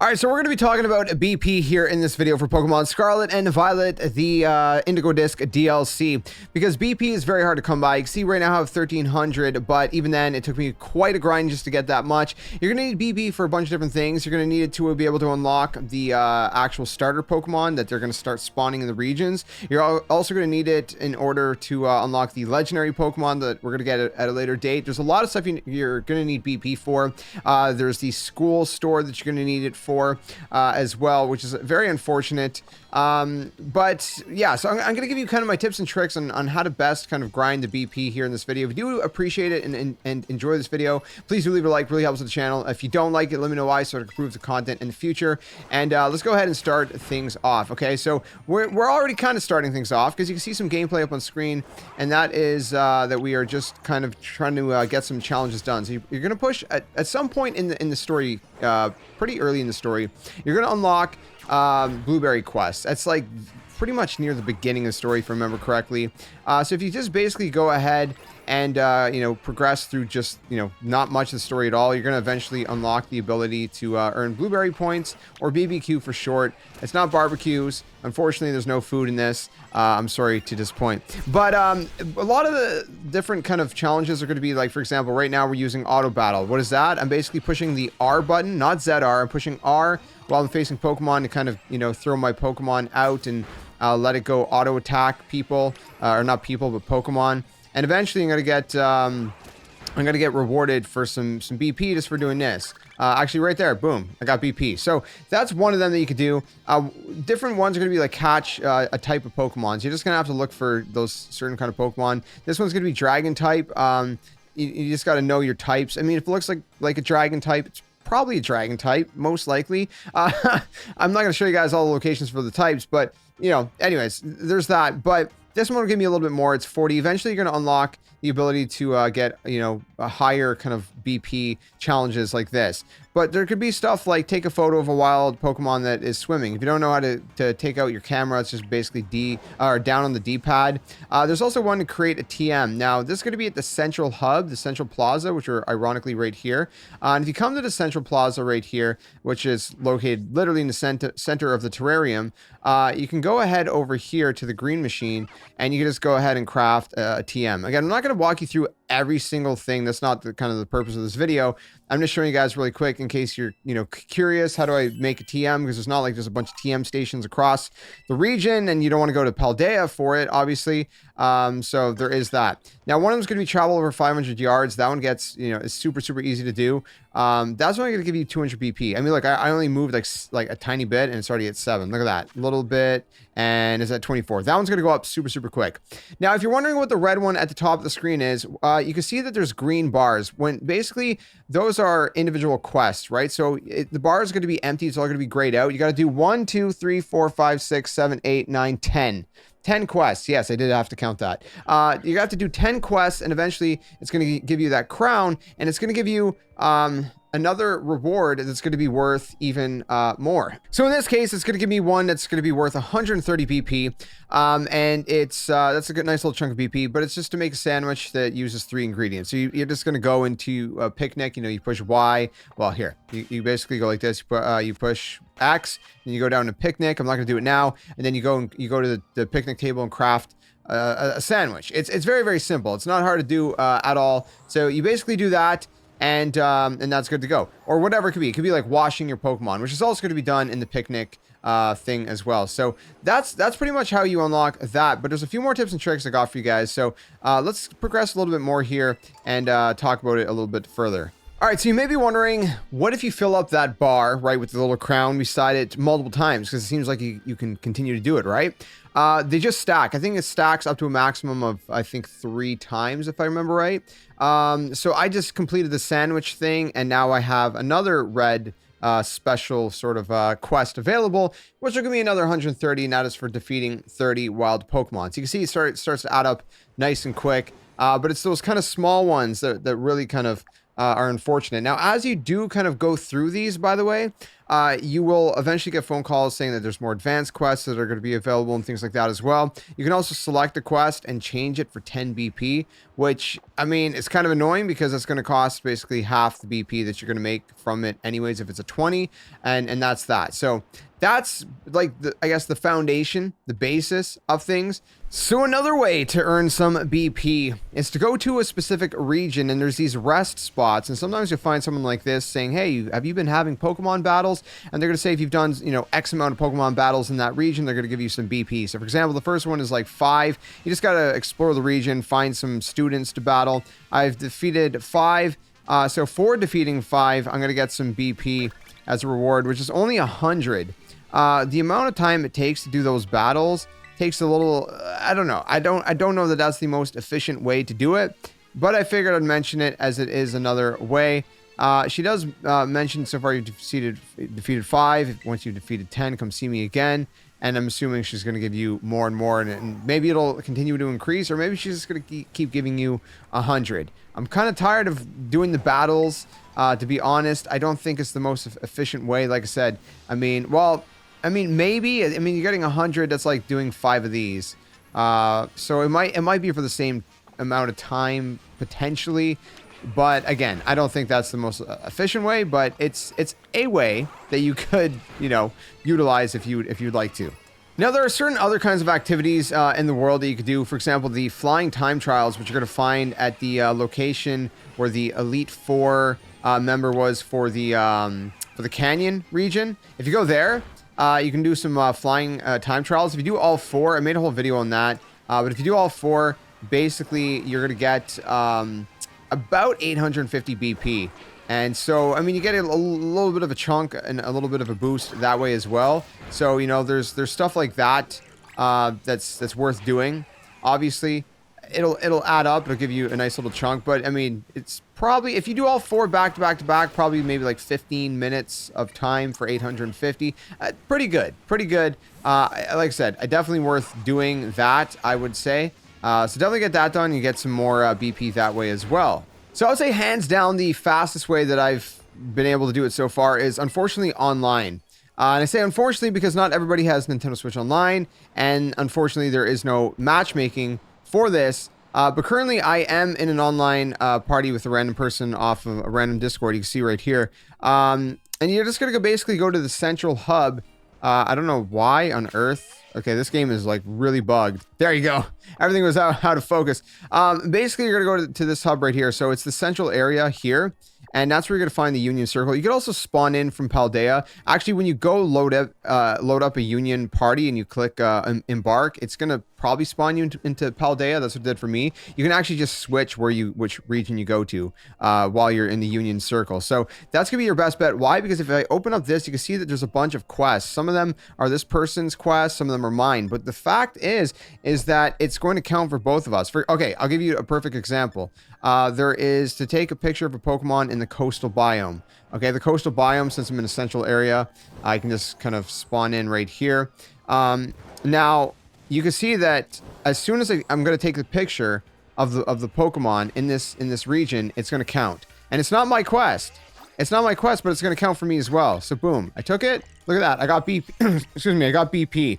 All right, so we're going to be talking about BP here in this video for Pokemon Scarlet and Violet, the Indigo Disc DLC, because BP is very hard to come by. You can see right now I have 1,300, but even then, it took me quite a grind just to get that much. You're going to need BP for a bunch of different things. You're going to need it to be able to unlock the actual starter Pokemon that they're going to start spawning in the regions. You're also going to need it in order to unlock the legendary Pokemon that we're going to get at a later date. There's a lot of stuff you're going to need BP for. There's the school store that you're going to need it for as well, which is very unfortunate. But yeah, so I'm going to give you kind of my tips and tricks on how to best kind of grind the BP here in this video. If you do appreciate it and enjoy this video, please do leave a like. Really helps with the channel. If you don't like it, let me know why so I can improve the content in the future. And let's go ahead and start things off. Okay, so we're already kind of starting things off because you can see some gameplay up on screen, and that is that we are just kind of trying to get some challenges done. So you're going to push at some point in the story, pretty early in the story, you're going to unlock Blueberry Quest. That's like pretty much near the beginning of the story, if I remember correctly. So if you just basically go ahead and progress through just not much of the story at all, you're going to eventually unlock the ability to earn blueberry points, or BBQ for short. It's not barbecues. Unfortunately, there's no food in this. I'm sorry to disappoint, but a lot of the different kind of challenges are going to be like, for example, right now we're using auto battle. What is that? I'm basically pushing the R button, not ZR. I'm pushing R while I'm facing Pokemon to kind of throw my Pokemon out and let it go auto attack people, or not people but Pokemon. And eventually I'm gonna get rewarded for some BP just for doing this. Actually right there, boom, I got BP. So that's one of them that you could do. Different ones are gonna be like catch a type of Pokemon. So you're just gonna have to look for those certain kind of Pokemon. This one's gonna be dragon type. You just gotta know your types. I mean, if it looks like a dragon type, it's probably a dragon type, most likely. I'm not gonna show you guys all the locations for the types, but anyways, there's that. But this one will give me a little bit more. It's 40. Eventually, you're going to unlock the ability to get, a higher kind of BP challenges like this. But there could be stuff like take a photo of a wild Pokemon that is swimming. If you don't know how to take out your camera, it's just basically down on the D-pad. There's also one to create a TM. Now, this is going to be at the Central Hub, the Central Plaza, which are ironically right here. And if you come to the Central Plaza right here, which is located literally in the center of the terrarium, you can go ahead over here to the green machine, and you can just go ahead and craft a TM. Again, I'm not going to walk you through every single thing. That's not the kind of the purpose of this video. I'm just showing you guys really quick in case you're curious, how do I make a TM, because there's not like there's a bunch of TM stations across the region and you don't want to go to Paldea for it, obviously. So there is that. Now, one of them is going to be travel over 500 yards. That one gets, is super easy to do. That's only going to give you 200 BP. I mean, look, I only moved like a tiny bit and it's already at 7. Look at that, a little bit, and it's at 24. That one's going to go up super quick. Now, if you're wondering what the red one at the top of the screen is, you can see that there's green bars. When basically those are individual quests, right? So the bar is going to be empty. It's all going to be grayed out. You got to do 1, 2, 3, 4, 5, 6, 7, 8, 9, 10. 10 quests. Yes, I did have to count that. You have to do 10 quests, and eventually it's going to give you that crown, and it's going to give you another reward that's going to be worth even more. So in this case, it's going to give me one that's going to be worth 130 BP, and it's that's a good, nice little chunk of BP. But it's just to make a sandwich that uses 3 ingredients. So you're just going to go into a picnic. You push Y. Well, here you basically go like this. You push X, and you go down to picnic. I'm not going to do it now. And then you go to the picnic table and craft a sandwich. It's very simple. It's not hard to do at all. So you basically do that. And that's good to go. Or whatever it could be. It could be like washing your Pokemon, which is also going to be done in the picnic thing as well. So that's pretty much how you unlock that. But there's a few more tips and tricks I got for you guys. So let's progress a little bit more here and talk about it a little bit further. All right, so you may be wondering, what if you fill up that bar, right, with the little crown beside it multiple times? Because it seems like you can continue to do it, right? They just stack. I think it stacks up to a maximum of, I think, 3 times, if I remember right. So I just completed the sandwich thing, and now I have another red special sort of quest available, which will give me another 130, and that is for defeating 30 wild Pokemon. So you can see it starts to add up nice and quick. But it's those kind of small ones that really kind of are unfortunate. Now, as you do kind of go through these, by the way, you will eventually get phone calls saying that there's more advanced quests that are going to be available and things like that as well. You can also select a quest and change it for 10 BP, which, I mean, it's kind of annoying because it's going to cost basically half the BP that you're going to make from it anyways if it's a 20, and that's that. So that's like, I guess, the foundation, the basis of things. So another way to earn some BP is to go to a specific region, and there's these rest spots, and sometimes you'll find someone like this saying, hey, have you been having Pokemon battles? And they're going to say if you've done, you know, X amount of Pokemon battles in that region, they're going to give you some BP. So for example, the first one is like 5. You just got to explore the region, find some students to battle. I've defeated 5. So for defeating 5, I'm going to get some BP as a reward, which is only 100. The amount of time it takes to do those battles takes a little, I don't know. I don't know that that's the most efficient way to do it, but I figured I'd mention it as it is another way. She does mention so far you've defeated 5. Once you've defeated 10, come see me again. And I'm assuming she's going to give you more and more, and maybe it'll continue to increase, or maybe she's just going to keep giving you 100. I'm kind of tired of doing the battles, to be honest. I don't think it's the most efficient way. Like I said, I mean, maybe. I mean, you're getting 100. That's like doing 5 of these. So it might be for the same amount of time potentially. But again, I don't think that's the most efficient way. But it's a way that you could, you know, utilize if you'd like to. Now, there are certain other kinds of activities in the world that you could do. For example, the flying time trials, which you're going to find at the location where the Elite Four member was for the Canyon region. If you go there, you can do some flying time trials. If you do all 4, I made a whole video on that. But if you do all 4, basically you're going to get about 850 BP. And so, I mean, you get a little bit of a chunk and a little bit of a boost that way as well. So, you know, there's stuff like that that's worth doing. Obviously, it'll add up. It'll give you a nice little chunk. But, I mean, it's probably, if you do all 4 back to back to back, probably maybe like 15 minutes of time for 850. Pretty good. Pretty good. Like I said, definitely worth doing that, I would say. So definitely get that done. You get some more BP that way as well. So I would say hands down the fastest way that I've been able to do it so far is unfortunately online. And I say unfortunately because not everybody has Nintendo Switch Online, and unfortunately there is no matchmaking for this. But currently I am in an online party with a random person off of a random Discord. You can see right here. And you're just going to basically go to the central hub. I don't know why on earth. Okay, this game is like really bugged. There you go. Everything was out of focus. Basically, you're going to go to this hub right here. So it's the central area here. And that's where you're going to find the Union Circle. You could also spawn in from Paldea. Actually, when you go load up a Union party and you click embark, it's going to probably spawn you into Paldea. That's what it did for me. You can actually just switch which region you go to while you're in the Union Circle. So that's going to be your best bet. Why? Because if I open up this, you can see that there's a bunch of quests. Some of them are this person's quests. Some of them are mine. But the fact is that it's going to count for both of us. Okay, I'll give you a perfect example. There is to take a picture of a Pokemon in the coastal biome. Okay, the coastal biome, since I'm in a central area, I can just kind of spawn in right here. Now, you can see that as soon as I'm going to take the picture of the Pokemon in this region, it's going to count. And it's not my quest. It's not my quest, but it's going to count for me as well. So boom, I took it. Look at that. I got BP. Excuse me, I got BP.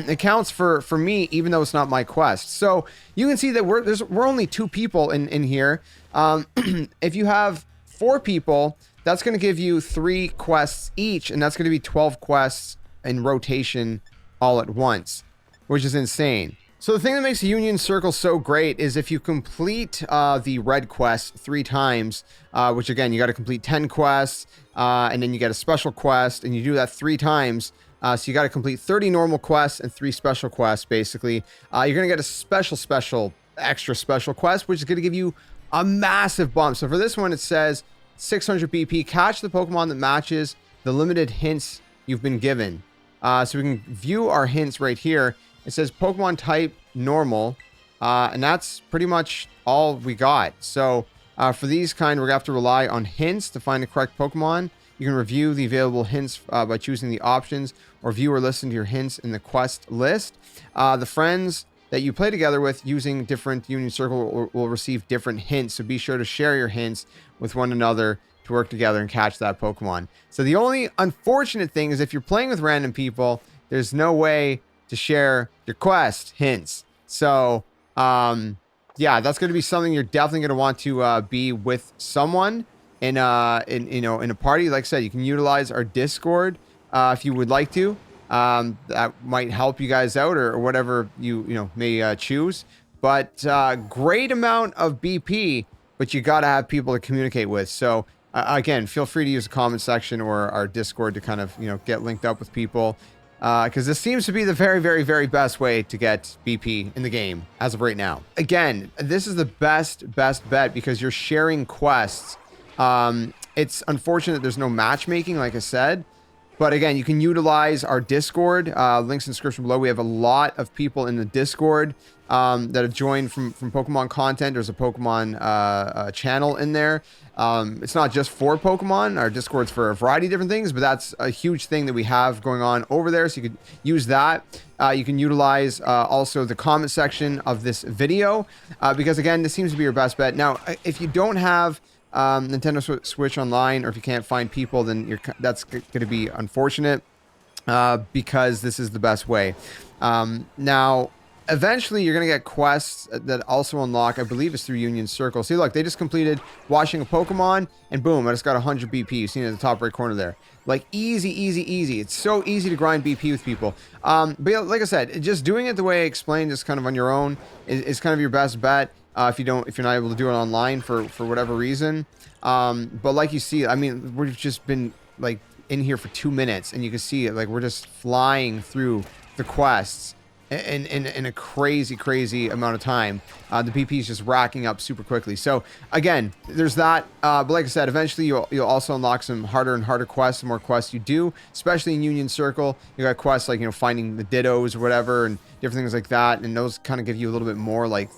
It counts for me, even though it's not my quest. So you can see that we're only 2 people in here. If you have 4 people, that's going to give you 3 quests each, and that's going to be 12 quests in rotation all at once, which is insane. So the thing that makes the Union Circle so great is if you complete the red quest 3 times, which again, you got to complete 10 quests, and then you get a special quest, and you do that 3 times. So you got to complete 30 normal quests and 3 special quests, basically. You're going to get a extra special quest, which is going to give you a massive bump. So for this one, it says 600 BP. Catch the Pokemon that matches the limited hints you've been given. So we can view our hints right here. It says Pokemon type normal, and that's pretty much all we got. So for these kind, we're going to have to rely on hints to find the correct Pokemon. You can review the available hints by choosing the options, or view or listen to your hints in the quest list. The friends that you play together with using different Union Circle will receive different hints. So be sure to share your hints with one another to work together and catch that Pokemon. So the only unfortunate thing is if you're playing with random people, there's no way to share your quest hints. So, yeah, that's going to be something you're definitely going to want to be with someone in a party. Like I said, you can utilize our Discord if you would like to. That might help you guys out, or whatever you may choose. But great amount of BP, but you got to have people to communicate with. So again, feel free to use the comment section or our Discord to kind of get linked up with people. Because this seems to be the very, very, very best way to get BP in the game as of right now. Again, this is the best bet because you're sharing quests. It's unfortunate there's no matchmaking, like I said. But again, you can utilize our Discord. Links in the description below. We have a lot of people in the Discord that have joined from Pokemon content. There's a Pokemon channel in there. It's not just for Pokemon. Our Discord's for a variety of different things, but that's a huge thing that we have going on over there. So you could use that. You can utilize also the comment section of this video because, again, this seems to be your best bet. Now, if you don't have Nintendo Switch Online, or if you can't find people, then that's going to be unfortunate because this is the best way. Now, eventually, you're going to get quests that also unlock, I believe it's through Union Circle. See, look, they just completed washing a Pokemon, and boom, I just got 100 BP. You see it at the top right corner there. Like, easy, easy, easy. It's so easy to grind BP with people. But yeah, like I said, just doing it the way I explained, just kind of on your own, is kind of your best bet. If you're not able to do it online for whatever reason. But like you see, I mean, we've just been like in here for 2 minutes, and you can see it, like we're just flying through the quests in a crazy amount of time. The BP is just racking up super quickly. So again, there's that. But like I said, eventually you'll also unlock some harder and harder quests. The more quests you do, especially in Union Circle, you got quests like finding the Dittos or whatever, and different things like that. And those kind of give you a little bit more, like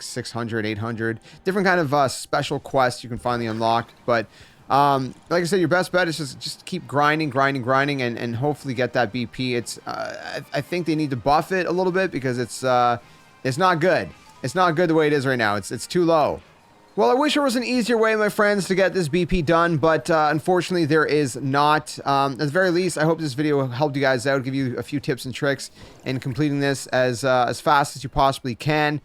600, 800 different kind of special quests you can finally unlock. But like I said, your best bet is just keep grinding and hopefully get that BP. It's I think they need to buff it a little bit because it's not good. It's not good the way it is right now. It's too low. Well, I wish there was an easier way, my friends, to get this BP done, but unfortunately there is not. At the very least, I hope this video helped you guys out, give you a few tips and tricks in completing this as fast as you possibly can.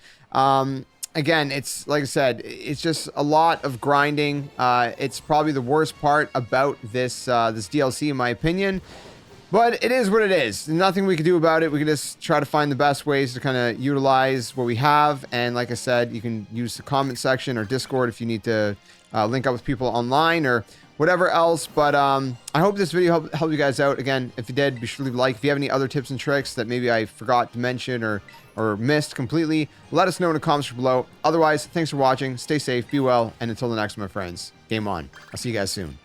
Again, it's like I said, it's just a lot of grinding. It's probably the worst part about this DLC, in my opinion. But it is what it is. Nothing we can do about it. We can just try to find the best ways to kind of utilize what we have. And like I said, you can use the comment section or Discord if you need to link up with people online or whatever else. But I hope this video helped you guys out. Again, if you did, be sure to leave a like. If you have any other tips and tricks that maybe I forgot to mention or missed completely, let us know in the comments below. Otherwise, thanks for watching. Stay safe, be well, and until the next one, my friends, game on. I'll see you guys soon.